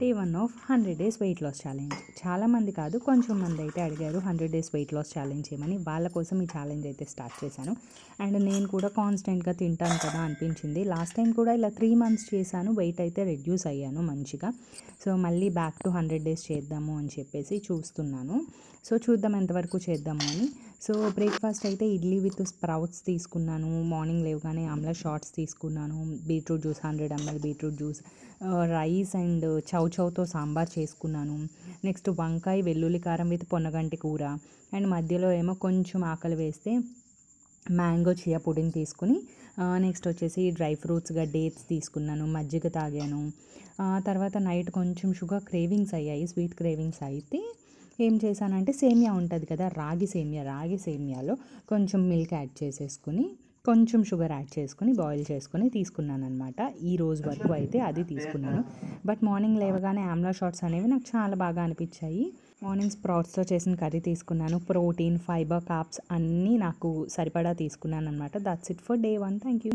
Day 1 of 100 days weight loss challenge. చాలామంది కాదు, కొంచెం మంది అయితే అడిగారు 100 డేస్ వెయిట్ లాస్ ఛాలెంజ్ చేయమని. వాళ్ళ కోసం ఈ ఛాలెంజ్ అయితే స్టార్ట్ చేశాను. అండ్ నేను కూడా కాన్స్టెంట్గా తింటాను కదా అనిపించింది. లాస్ట్ టైం కూడా ఇలా 3 మంత్స్ చేశాను, వెయిట్ అయితే రెడ్యూస్ అయ్యాను మంచిగా. సో మళ్ళీ బ్యాక్ టు 100 డేస్ చేద్దాము అని చెప్పేసి చూస్తున్నాను. సో చూద్దాం ఎంతవరకు చేద్దాము అని. సో బ్రేక్ఫాస్ట్ అయితే ఇడ్లీ విత్ స్ప్రౌట్స్ తీసుకున్నాను. మార్నింగ్ లేవగానే ఆమ్లా షార్ట్స్ తీసుకున్నాను. Beetroot juice 100 ml beetroot juice, rice and చౌచౌతో సాంబార్ చేసుకున్నాను. నెక్స్ట్ వంకాయ వెల్లుల్లి కారం విత్ పొన్నగంటి కూర. అండ్ మధ్యలో ఏమో కొంచెం ఆకలి వేస్తే మ్యాంగో చియా పుడింగ్ తీసుకుని, నెక్స్ట్ వచ్చేసి డ్రై ఫ్రూట్స్గా డేట్స్ తీసుకున్నాను, మజ్జిగ తాగాను. తర్వాత నైట్ కొంచెం షుగర్ క్రేవింగ్స్ అయ్యాయి, స్వీట్ క్రేవింగ్స్ అయితే ఏం చేశానంటే సేమియా ఉంటుంది కదా, రాగి సేమియాలో కొంచెం మిల్క్ యాడ్ చేసేసుకుని, కొంచెం షుగర్ యాడ్ చేసుకుని బాయిల్ చేసుకొని తీసుకున్నాను అనమాట. ఈ రోజు వరకు అయితే అది తీసుకున్నాను. బట్ మార్నింగ్ లేవగానే ఆమ్లా షార్ట్స్ అనేవి నాకు చాలా బాగా అనిపించాయి. మార్నింగ్ స్ప్రౌట్స్తో చేసిన కర్రీ తీసుకున్నాను. ప్రోటీన్, ఫైబర్, కార్బ్స్ అన్నీ నాకు సరిపడా తీసుకున్నాను అనమాట. That's it for day 1. Thank you.